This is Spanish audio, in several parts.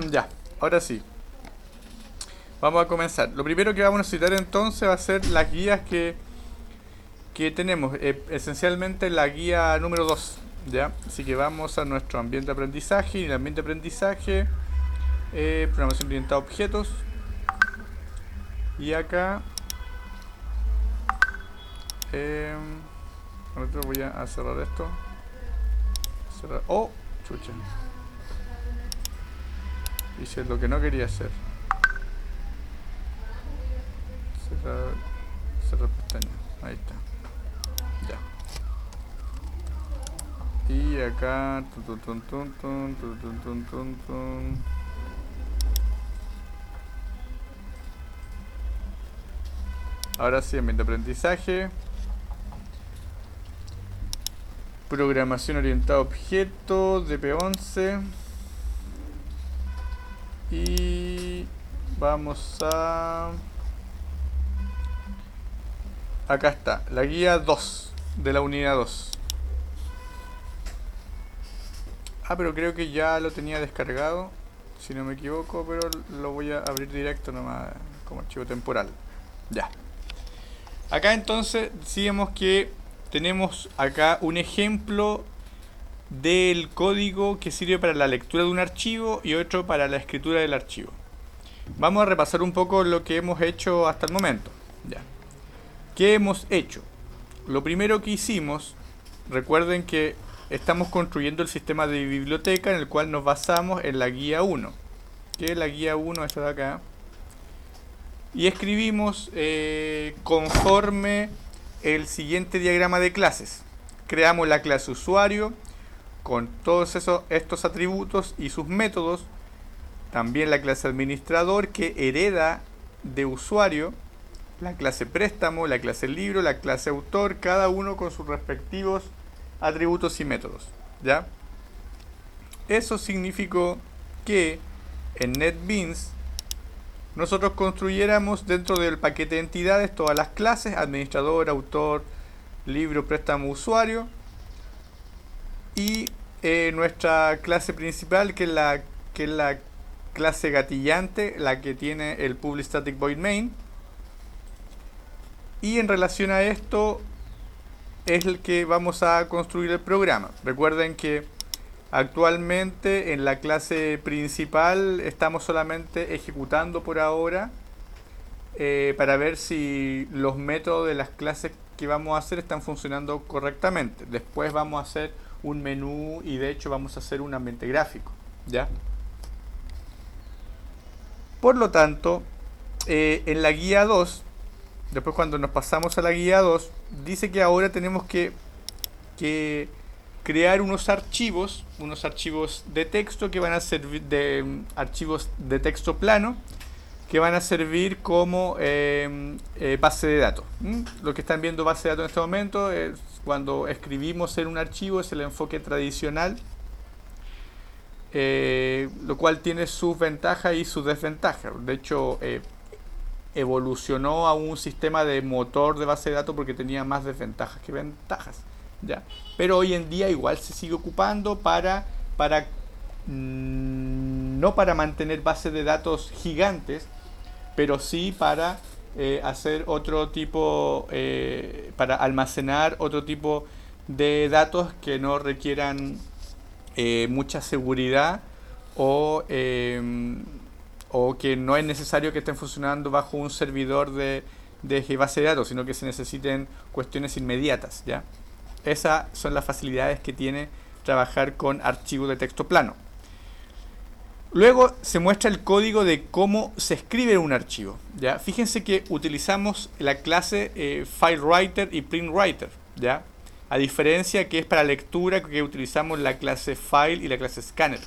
Ya, ahora sí. Vamos a comenzar. Lo primero que vamos a necesitar entonces va a ser las guías que tenemos. Esencialmente la guía número 2. ¿Ya? Así que vamos a nuestro ambiente de aprendizaje. Y en el ambiente de aprendizaje, programación orientada a objetos. Y acá, eh, ahorita voy a cerrar esto. Cerrar. Oh, chucha. Hice lo que no quería hacer. Cerrar, cerrar pestaña. Ahí está. Ya. Y acá. Tun, tun, tun, tun, tun, tun, tun, tun, tun. Ahora sí, ambiente de aprendizaje. Programación orientada a objetos, DP11. Y vamos a... Acá está, la guía 2 de la unidad 2. Ah, pero creo que ya lo tenía descargado, si no me equivoco, pero lo voy a abrir directo nomás como archivo temporal. Ya. Acá entonces decíamos que tenemos acá un ejemplo del código que sirve para la lectura de un archivo y otro para la escritura del archivo. Vamos a repasar un poco lo que hemos hecho hasta el momento. Ya. ¿Qué hemos hecho? Lo primero que hicimos, recuerden que estamos construyendo el sistema de biblioteca en el cual nos basamos en la guía 1, que es la guía 1 esta de acá, y escribimos conforme el siguiente diagrama de clases. Creamos la clase usuario con todos estos atributos y sus métodos, también la clase administrador que hereda de usuario, la clase préstamo, la clase libro, la clase autor, cada uno con sus respectivos atributos y métodos, ¿ya? Eso significó que en NetBeans nosotros construyéramos dentro del paquete de entidades todas las clases: administrador, autor, libro, préstamo, usuario, y nuestra clase principal, que es la clase gatillante, la que tiene el public static void main. Y en relación a esto es el que vamos a construir el programa. Recuerden que actualmente en la clase principal estamos solamente ejecutando por ahora para ver si los métodos de las clases que vamos a hacer están funcionando correctamente. Después vamos a hacer un menú y de hecho vamos a hacer un ambiente gráfico, ¿ya? Por lo tanto, en la guía 2, después cuando nos pasamos a la guía 2, dice que ahora tenemos que crear unos archivos de texto que van a servir de archivos de texto plano, que van a servir como base de datos. Lo que están viendo base de datos en este momento es cuando escribimos en un archivo, es el enfoque tradicional, lo cual tiene sus ventajas y sus desventajas. De hecho, evolucionó a un sistema de motor de base de datos porque tenía más desventajas que ventajas, ¿ya? Pero hoy en día igual se sigue ocupando no para mantener bases de datos gigantes, pero sí para hacer otro tipo, para almacenar otro tipo de datos que no requieran mucha seguridad o que no es necesario que estén funcionando bajo un servidor de base de datos, sino que se necesiten cuestiones inmediatas, ¿ya? Esas son las facilidades que tiene trabajar con archivos de texto plano. Luego se muestra el código de cómo se escribe un archivo, ¿ya? Fíjense que utilizamos la clase FileWriter y PrintWriter, ¿ya? A diferencia que es para lectura, que utilizamos la clase File y la clase Scanner.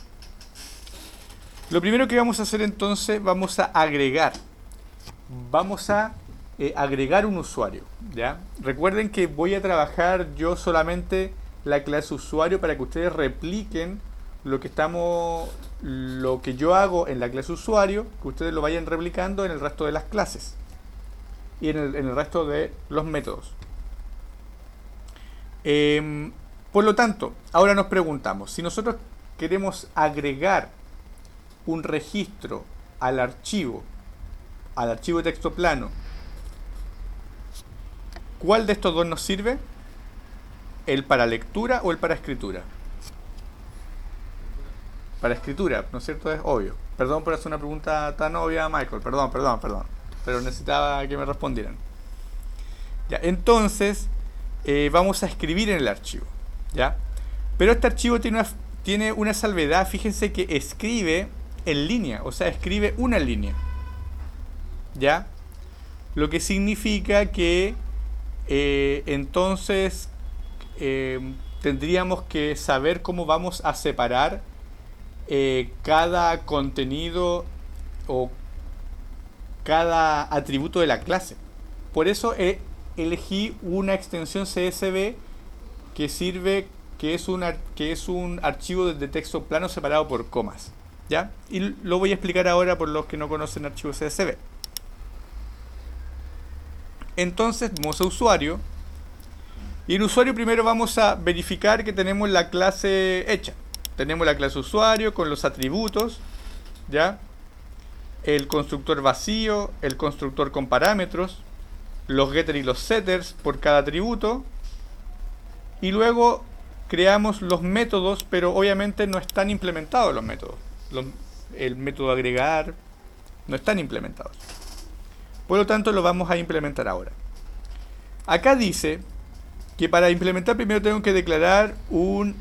Lo primero que vamos a hacer entonces, vamos a agregar un usuario, ¿ya? Recuerden que voy a trabajar yo solamente la clase usuario para que ustedes repliquen lo que yo hago en la clase usuario, que ustedes lo vayan replicando en el resto de las clases y en el resto de los métodos. Por lo tanto, ahora nos preguntamos, si nosotros queremos agregar un registro al archivo de texto plano, ¿cuál de estos dos nos sirve? ¿El para lectura o el para escritura? Para escritura, ¿no es cierto? Es obvio. Perdón por hacer una pregunta tan obvia, Michael. Perdón. Pero necesitaba que me respondieran. Ya, entonces, vamos a escribir en el archivo. ¿Ya? Pero este archivo tiene una salvedad. Fíjense que escribe en línea. O sea, escribe una línea. ¿Ya? Lo que significa que entonces tendríamos que saber cómo vamos a separar cada contenido o cada atributo de la clase. Por eso elegí una extensión CSV que sirve, que es un archivo de texto plano separado por comas. ¿Ya? Y lo voy a explicar ahora por los que no conocen archivos CSV. Entonces vamos a usuario. Y en usuario primero vamos a verificar que tenemos la clase hecha. Tenemos la clase usuario con los atributos, ¿ya? El constructor vacío, el constructor con parámetros, los getters y los setters por cada atributo. Y luego creamos los métodos, pero obviamente no están implementados los métodos. El método agregar no están implementados. Por lo tanto, lo vamos a implementar ahora. Acá dice que para implementar primero tengo que declarar un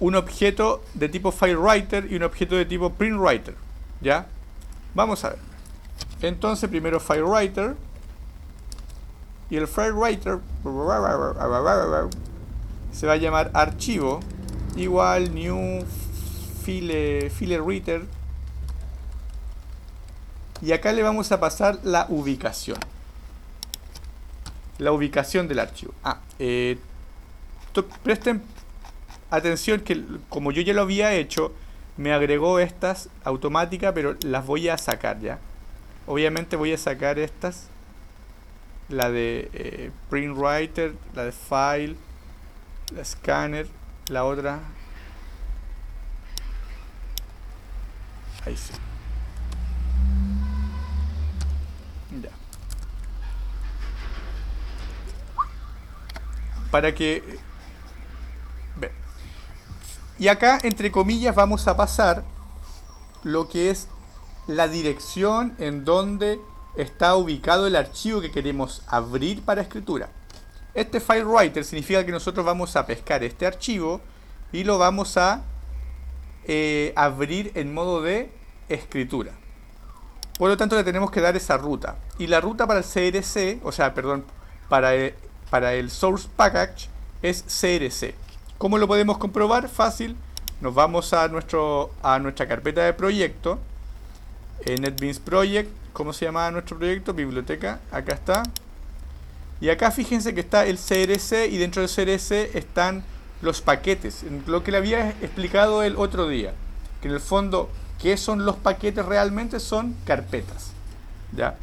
objeto de tipo FileWriter y un objeto de tipo PrintWriter. ¿Ya? Vamos a ver. Entonces, primero FileWriter. Y el FileWriter se va a llamar archivo igual new FileWriter. Y acá le vamos a pasar la ubicación. La ubicación del archivo. Presten atención que como yo ya lo había hecho, me agregó estas automáticas, pero las voy a sacar ya. Obviamente voy a sacar estas. La de PrintWriter, la de File, la Scanner, la otra. Ahí sí. Ya. Para que... Ve. Y acá, entre comillas, vamos a pasar lo que es la dirección en donde está ubicado el archivo que queremos abrir para escritura. Este FileWriter significa que nosotros vamos a pescar este archivo y lo vamos a abrir en modo de escritura. Por lo tanto, le tenemos que dar esa ruta. Y la ruta para el CRC, o sea, perdón, para el Source Package es CRC. ¿Cómo lo podemos comprobar? Fácil. Nos vamos a nuestra carpeta de proyecto. NetBeans Project. ¿Cómo se llama nuestro proyecto? Biblioteca. Acá está. Y acá fíjense que está el CRC y dentro del CRC están los paquetes. Lo que le había explicado el otro día. Que en el fondo, ¿qué son los paquetes realmente? Son carpetas. ¿Ya?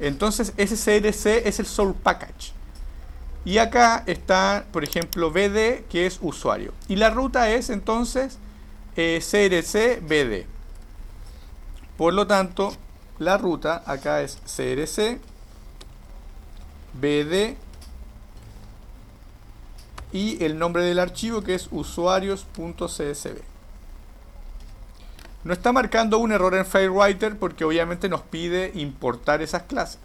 Entonces ese CRC es el Source Package. Y acá está, por ejemplo, BD, que es usuario. Y la ruta es entonces CRC BD. Por lo tanto, la ruta acá es CRC BD y el nombre del archivo que es usuarios.csv. No está marcando un error en FileWriter porque obviamente nos pide importar esas clases.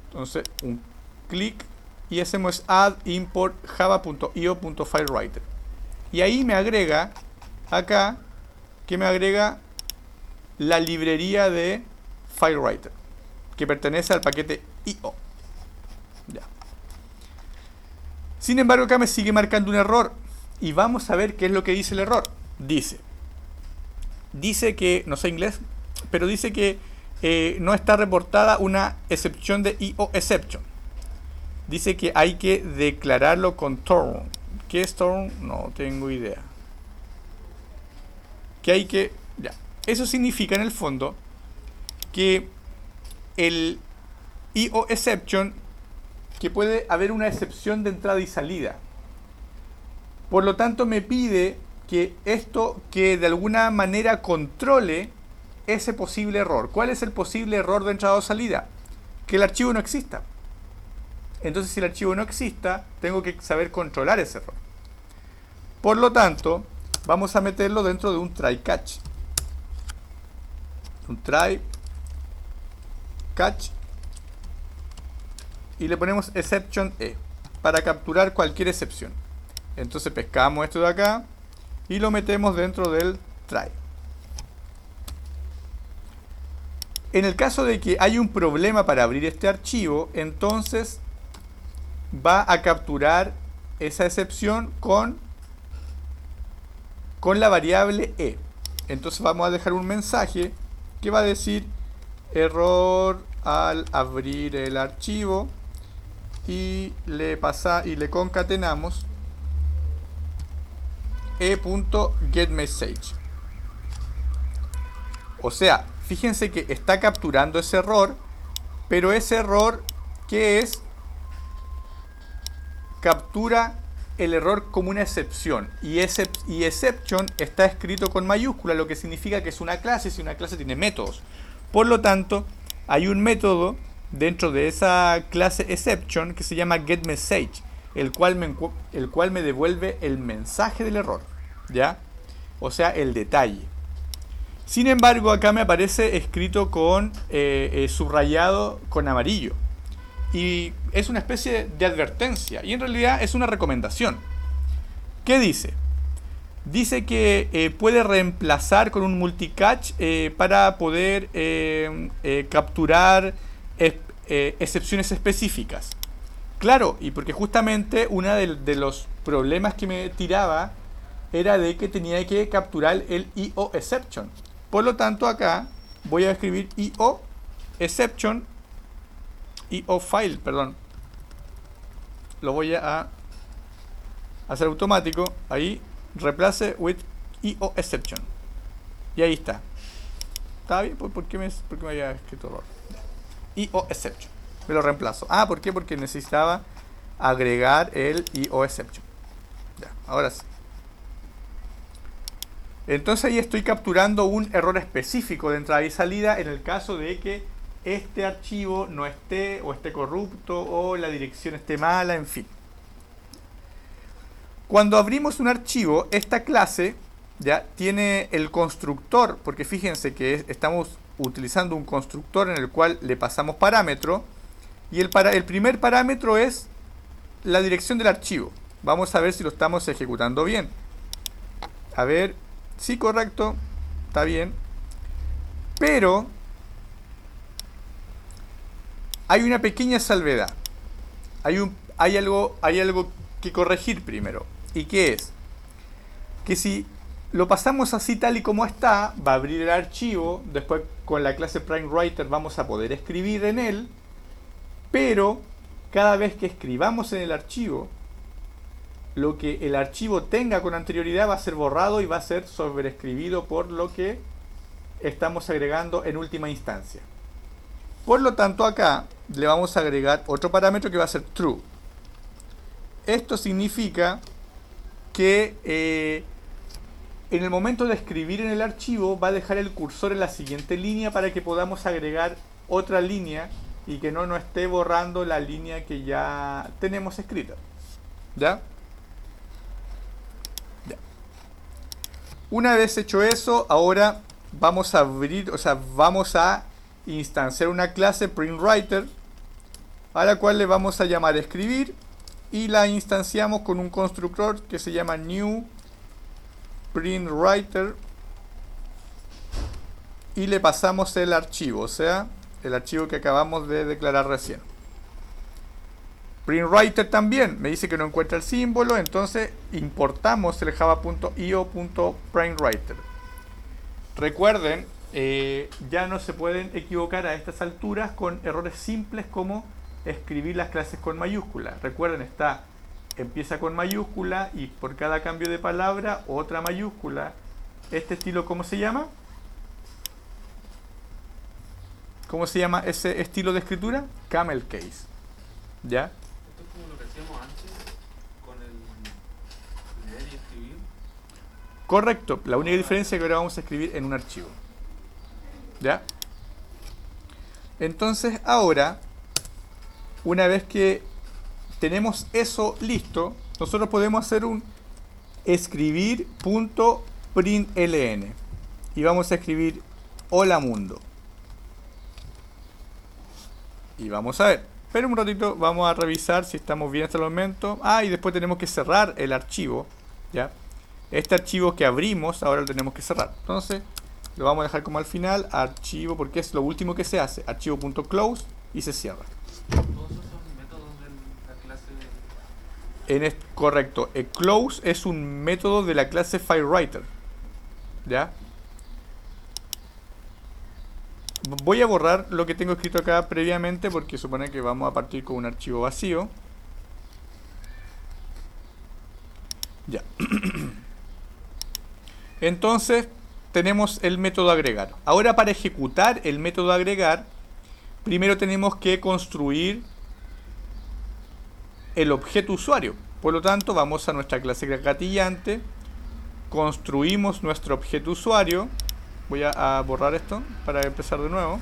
Entonces, un clic y hacemos add import java.io.filewriter. Y ahí me agrega, acá, que me agrega la librería de FileWriter, que pertenece al paquete IO. Ya. Sin embargo, acá me sigue marcando un error. Y vamos a ver qué es lo que dice el error. Dice que, no sé inglés, pero dice que no está reportada una excepción de IO exception. Dice que hay que declararlo con Torn. ¿Qué es Torn? No tengo idea. Que hay que... Ya. Eso significa en el fondo que el IO exception, que puede haber una excepción de entrada y salida. Por lo tanto me pide que de alguna manera controle ese posible error. ¿Cuál es el posible error de entrada o salida? Que el archivo no exista. Entonces, si el archivo no exista, tengo que saber controlar ese error. Por lo tanto, vamos a meterlo dentro de un try catch. Un try catch. Y le ponemos exception E para capturar cualquier excepción. Entonces pescamos esto de acá y lo metemos dentro del try. En el caso de que hay un problema para abrir este archivo, entonces va a capturar esa excepción con la variable E. Entonces vamos a dejar un mensaje que va a decir error al abrir el archivo y le concatenamos e.getMessage. O sea, fíjense que está capturando ese error, pero ese error, ¿qué es? Captura el error como una excepción, y exception está escrito con mayúscula, lo que significa que es una clase, si una clase tiene métodos. Por lo tanto, hay un método dentro de esa clase exception que se llama getMessage, el cual me devuelve el mensaje del error, ¿ya? O sea, el detalle. Sin embargo, acá me aparece escrito con subrayado con amarillo. Y es una especie de advertencia. Y en realidad es una recomendación. ¿Qué dice? Dice que puede reemplazar con un multicatch para poder capturar excepciones específicas. Claro, y porque justamente uno de los problemas que me tiraba era de que tenía que capturar el IO exception. Por lo tanto, acá voy a escribir IO exception, IO file, perdón. Lo voy a hacer automático. Ahí, replace with IO exception. Y ahí está. ¿Está bien? ¿Por qué me había escrito error? IO exception. Me lo reemplazo. Ah, ¿por qué? Porque necesitaba agregar el IO exception. Ya, ahora sí. Entonces ahí estoy capturando un error específico de entrada y salida en el caso de que este archivo no esté o esté corrupto o la dirección esté mala, en fin. Cuando abrimos un archivo, esta clase ya tiene el constructor, porque fíjense que estamos utilizando un constructor en el cual le pasamos parámetro, y el primer parámetro es la dirección del archivo. Vamos a ver si lo estamos ejecutando bien. A ver, sí, correcto, está bien, pero hay una pequeña salvedad. Hay algo que corregir primero. ¿Y qué es? Que si lo pasamos así tal y como está, va a abrir el archivo, después con la clase PrimeWriter vamos a poder escribir en él, pero cada vez que escribamos en el archivo, lo que el archivo tenga con anterioridad va a ser borrado y va a ser sobreescribido por lo que estamos agregando en última instancia. Por lo tanto, acá le vamos a agregar otro parámetro que va a ser true. Esto significa que en el momento de escribir en el archivo va a dejar el cursor en la siguiente línea para que podamos agregar otra línea y que no nos esté borrando la línea que ya tenemos escrita. ¿Ya? Ya. Una vez hecho eso, ahora vamos a abrir, vamos a instanciar una clase PrintWriter a la cual le vamos a llamar escribir y la instanciamos con un constructor que se llama new PrintWriter y le pasamos el archivo, o sea, el archivo que acabamos de declarar recién. PrintWriter también me dice que no encuentra el símbolo, entonces importamos el java.io.printWriter. Recuerden, ya no se pueden equivocar a estas alturas con errores simples como escribir las clases con mayúscula. Recuerden, empieza con mayúscula y por cada cambio de palabra otra mayúscula. Este estilo, ¿cómo se llama? ¿Cómo se llama ese estilo de escritura? Camel case. ¿Ya? Esto es como lo que hacíamos antes con el leer y escribir. Correcto, la única diferencia es que ahora vamos a escribir en un archivo. ¿Ya? Entonces ahora, una vez que tenemos eso listo, nosotros podemos hacer un escribir.println y vamos a escribir hola mundo. Y vamos a ver. Pero un ratito vamos a revisar si estamos bien hasta el momento. Y después tenemos que cerrar el archivo. ¿Ya? Este archivo que abrimos, ahora lo tenemos que cerrar. Entonces, lo vamos a dejar como al final. Archivo, porque es lo último que se hace. Archivo.close y se cierra. Todos esos son métodos de la clase de... Correcto. El close es un método de la clase FileWriter. ¿Ya? Voy a borrar lo que tengo escrito acá previamente porque supone que vamos a partir con un archivo vacío. Ya. Entonces tenemos el método agregar. Ahora para ejecutar el método agregar, primero tenemos que construir el objeto usuario. Por lo tanto, vamos a nuestra clase gatillante, construimos nuestro objeto usuario. Voy a borrar esto para empezar de nuevo.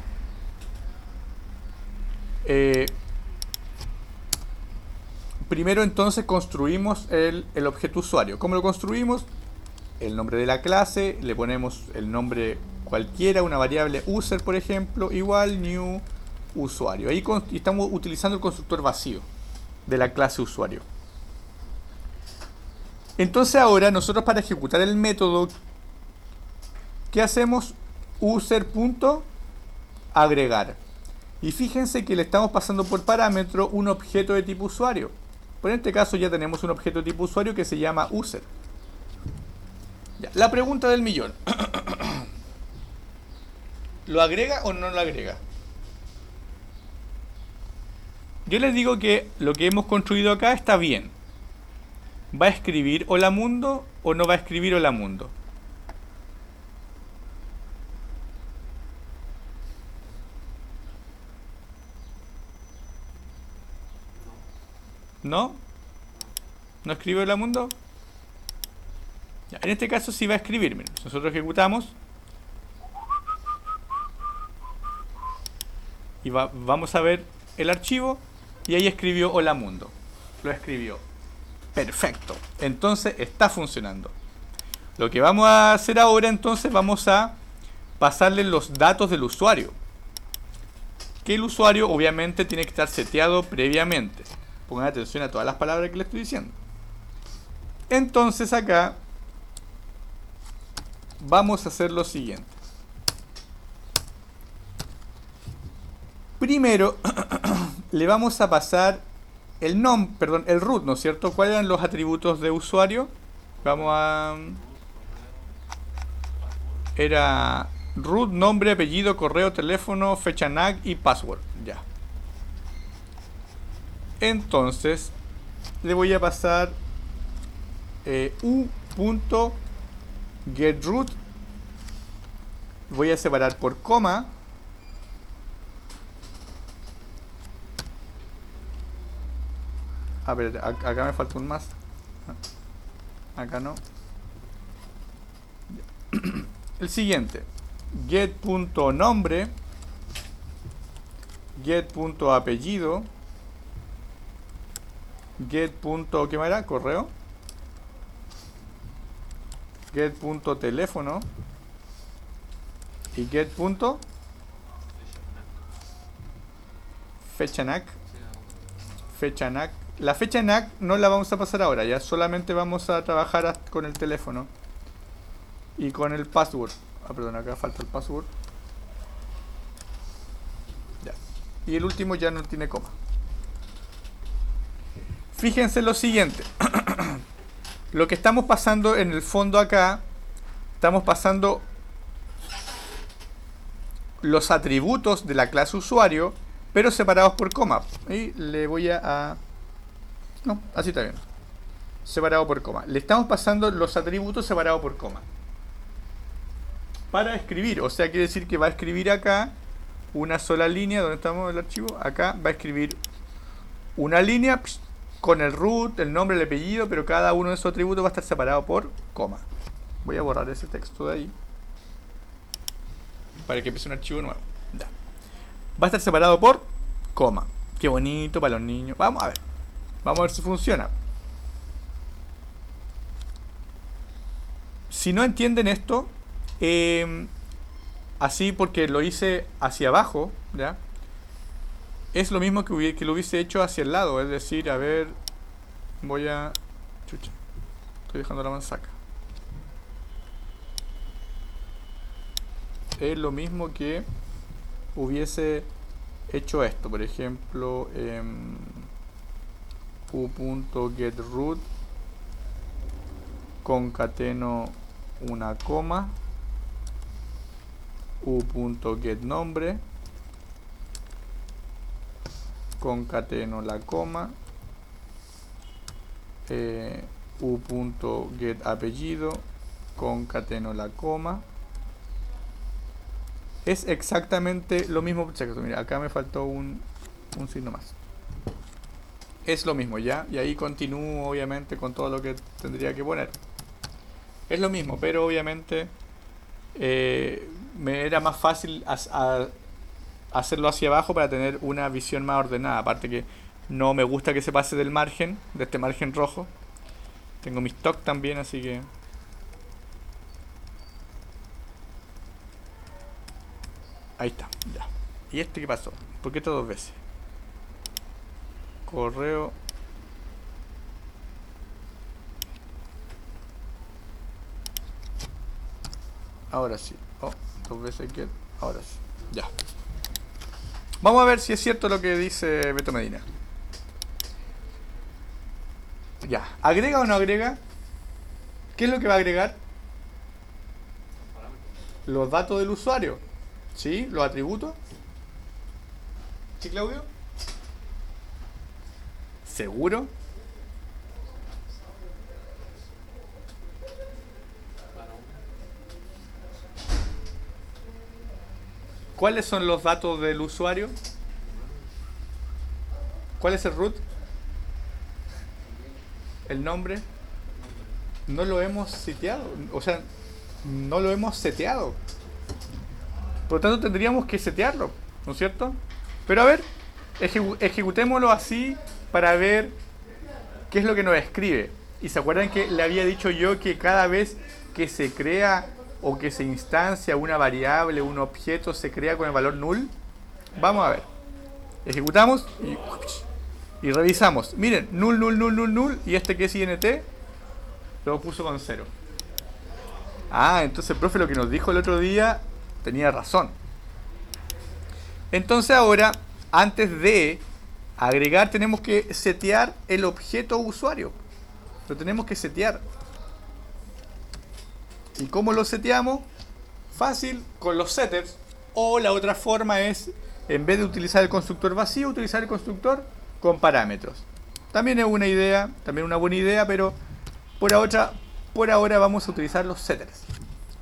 Primero entonces construimos el objeto usuario. ¿Cómo lo construimos? El nombre de la clase, le ponemos el nombre cualquiera, una variable user por ejemplo, igual new usuario. Ahí estamos utilizando el constructor vacío de la clase usuario. Entonces ahora nosotros para ejecutar el método, ¿qué hacemos? User.agregar. Y fíjense que le estamos pasando por parámetro un objeto de tipo usuario. Por este caso ya tenemos un objeto de tipo usuario que se llama user. Ya, la pregunta del millón. ¿Lo agrega o no lo agrega? Yo les digo que lo que hemos construido acá está bien. ¿Va a escribir hola mundo o no va a escribir hola mundo? ¿No? ¿No escribe hola mundo? Ya, en este caso sí va a escribir. Miren, nosotros ejecutamos y vamos a ver el archivo y ahí escribió hola mundo. Lo escribió. Perfecto. Entonces está funcionando. Lo que vamos a hacer ahora entonces, vamos a pasarle los datos del usuario. Que el usuario obviamente tiene que estar seteado previamente. Pongan atención a todas las palabras que le estoy diciendo. Entonces acá vamos a hacer lo siguiente. Primero le vamos a pasar el root, ¿no es cierto? ¿Cuáles eran los atributos de usuario? Era root, nombre, apellido, correo, teléfono, fecha NAC y password. Ya. Entonces le voy a pasar u.getRoot. Voy a separar por coma. A ver, acá me falta un más. Acá no. El siguiente. Get.nombre. Get.apellido. Get. ¿Qué más era? Correo. Get.teléfono. Y get. Fecha NAC. Fecha NAC. La fecha NAC no la vamos a pasar ahora, ya solamente vamos a trabajar con el teléfono y con el password. Perdón, acá falta el password. Ya. Y el último ya no tiene coma. Fíjense lo siguiente. Lo que estamos pasando en el fondo acá, estamos pasando los atributos de la clase usuario, pero separados por coma. Y le voy a... No, así está bien. Separado por coma. Le estamos pasando los atributos separados por coma. Para escribir, o sea, quiere decir que va a escribir acá una sola línea, donde estamos el archivo, acá va a escribir una línea con el root, el nombre, el apellido, pero cada uno de esos atributos va a estar separado por coma. Voy a borrar ese texto de ahí para que empiece un archivo nuevo. Ya. Va a estar separado por coma. Qué bonito para los niños. Vamos a ver. Vamos a ver si funciona. Si no entienden esto, así porque lo hice hacia abajo, ¿ya? Es lo mismo que lo hubiese hecho hacia el lado. Es decir, a ver, voy a... Chucha, estoy dejando la manzaca. Es lo mismo que hubiese hecho esto. Por ejemplo, u.getRoot concateno una coma, u.getNombre concateno la coma, u.getApellido concateno la coma. Es exactamente lo mismo. Mira, acá me faltó un signo más. Es lo mismo, ¿ya? Y ahí continúo, obviamente, con todo lo que tendría que poner. Es lo mismo, pero obviamente me era más fácil hacerlo hacia abajo para tener una visión más ordenada. Aparte que no me gusta que se pase del margen, de este margen rojo. Tengo mi stock también, así que... Ahí está, ya. ¿Y este qué pasó? ¿Por qué esto dos veces? Correo. Ahora sí. Oh, dos veces get. Ahora sí. Ya. Vamos a ver si es cierto lo que dice Beto Medina. Ya. ¿Agrega o no agrega? ¿Qué es lo que va a agregar? Los datos del usuario. ¿Sí? ¿Los atributos? ¿Sí, Claudio? ¿Seguro? ¿Cuáles son los datos del usuario? ¿Cuál es el root? ¿El nombre? No lo hemos seteado. O sea, no lo hemos seteado. Por lo tanto, tendríamos que setearlo, ¿no es cierto? Pero a ver, ejecutémoslo así para ver qué es lo que nos escribe. Y se acuerdan que le había dicho yo que cada vez que se crea o que se instancia una variable, un objeto, se crea con el valor null. Vamos a ver. Ejecutamos y revisamos. Miren, null, null, null, null, null. Y este que es int lo puso con 0. Ah, entonces el profe lo que nos dijo el otro día tenía razón. Entonces ahora, antes de agregar, tenemos que setear el objeto usuario. Lo tenemos que setear. ¿Y cómo lo seteamos? Fácil, con los setters. O la otra forma es, en vez de utilizar el constructor vacío, utilizar el constructor con parámetros. También es una idea, también una buena idea, pero por ahora vamos a utilizar los setters.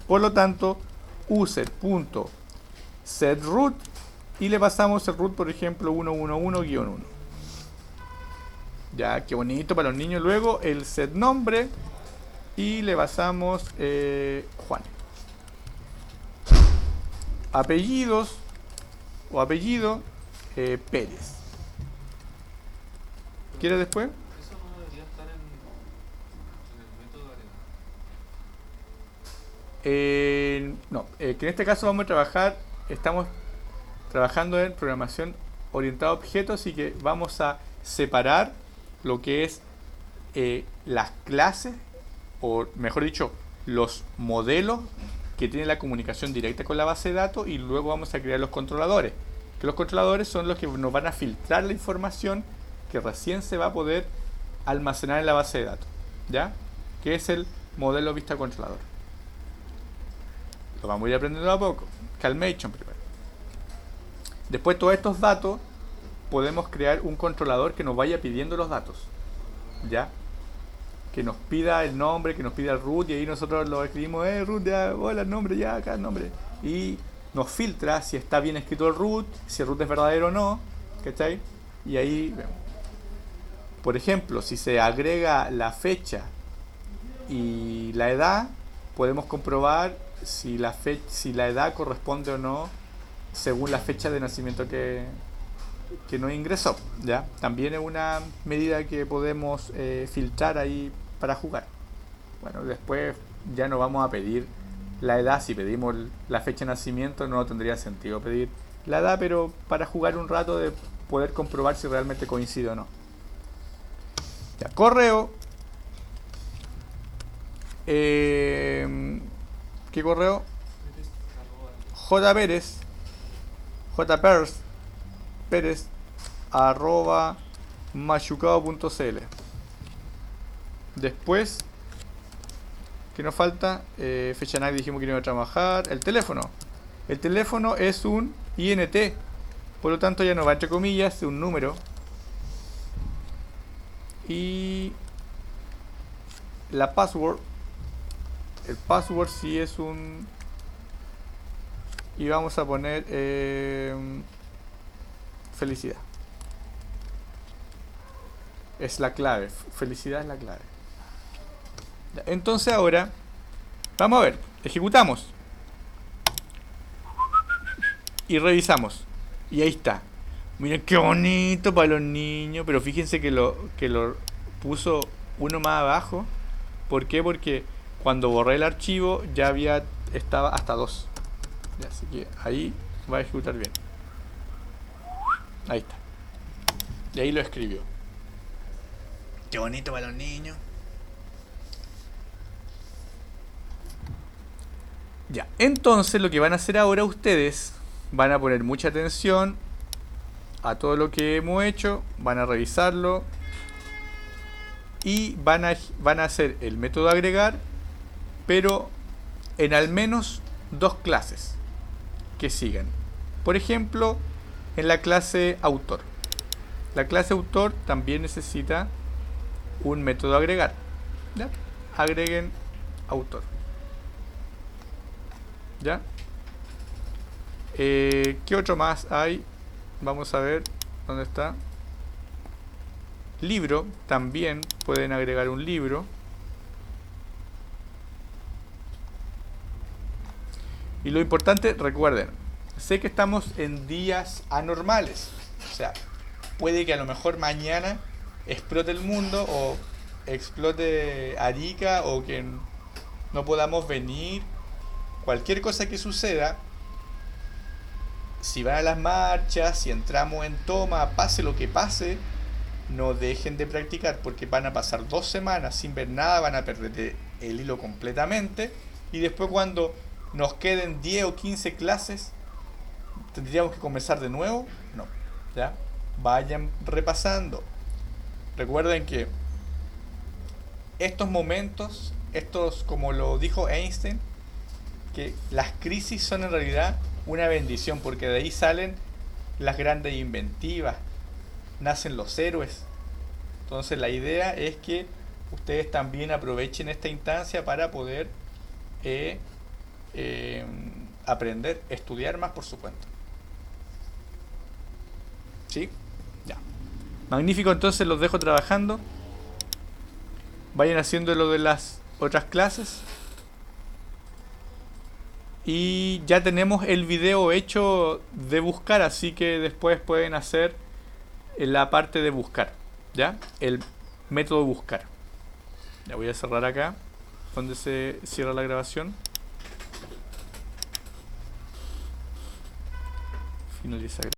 Por lo tanto, user.setRoot y le pasamos el root, por ejemplo, 111-1. Ya, qué bonito para los niños. Luego el setNombre y le pasamos Juan. Apellidos o apellido Pérez. ¿Quieres después? Eso no debería estar en el método agregado. No, que en este caso vamos a trabajar, estamos trabajando en programación orientada a objetos, y que vamos a separar lo que es las clases, o mejor dicho, los modelos que tienen la comunicación directa con la base de datos, y luego vamos a crear los controladores. Que los controladores son los que nos van a filtrar la información que recién se va a poder almacenar en la base de datos, ¿ya? Que es el modelo vista controlador. Lo vamos a ir aprendiendo a poco. Calmation primero. Después, todos estos datos, podemos crear un controlador que nos vaya pidiendo los datos, ¿ya? Que nos pida el nombre, que nos pida el root, y ahí nosotros lo escribimos, root, ya, hola, el nombre, ya, acá el nombre. Y nos filtra si está bien escrito el root, si el root es verdadero o no, ¿cachai? Y ahí vemos. Por ejemplo, si se agrega la fecha y la edad, podemos comprobar si la edad corresponde o no según la fecha de nacimiento que nos ingresó, ¿ya? También es una medida que podemos filtrar ahí para jugar. Bueno, después ya no vamos a pedir la edad. Si pedimos la fecha de nacimiento no tendría sentido pedir la edad, pero para jugar un rato de poder comprobar si realmente coincide o no. Ya, correo. ¿Qué correo? jpérez @machucado.cl. Después, ¿qué nos falta? Fecha NAC dijimos que no iba a trabajar. El teléfono es un INT, por lo tanto ya no va entre comillas, es un número. Y la password, el password sí es un, y vamos a poner felicidad. Es la clave, felicidad es la clave. Entonces ahora vamos a ver, ejecutamos y revisamos, y ahí está. Miren qué bonito para los niños, pero fíjense que lo puso uno más abajo. ¿Por qué? Porque cuando borré el archivo ya estaba hasta 2. Así que ahí va a ejecutar bien. Ahí está. Y ahí lo escribió. Qué bonito para los niños. Ya, entonces lo que van a hacer ahora ustedes, van a poner mucha atención a todo lo que hemos hecho, van a revisarlo y van a hacer el método agregar, pero en al menos 2 clases que sigan. Por ejemplo, en la clase autor. La clase autor también necesita un método agregar. ¿Ya? Agreguen autor. ¿Ya? ¿Qué otro más hay? Vamos a ver dónde está. Libro, también pueden agregar un libro. Y lo importante, recuerden, sé que estamos en días anormales. O sea, puede que a lo mejor mañana explote el mundo o explote Arica o que no podamos venir. Cualquier cosa que suceda, si van a las marchas, si entramos en toma, pase lo que pase, no dejen de practicar, porque van a pasar 2 semanas sin ver nada, van a perder el hilo completamente, y después cuando nos queden 10 o 15 clases, ¿tendríamos que comenzar de nuevo? No, ¿ya? Vayan repasando. Recuerden que estos momentos, como lo dijo Einstein, que las crisis son en realidad una bendición, porque de ahí salen las grandes inventivas, nacen los héroes. Entonces la idea es que ustedes también aprovechen esta instancia para poder aprender, estudiar más por su cuenta. ¿Sí? Ya. Magnífico, entonces los dejo trabajando. Vayan haciendo lo de las otras clases. Y ya tenemos el video hecho de buscar, así que después pueden hacer la parte de buscar, ¿ya? El método buscar. Ya voy a cerrar acá, donde se cierra la grabación. Finalizar.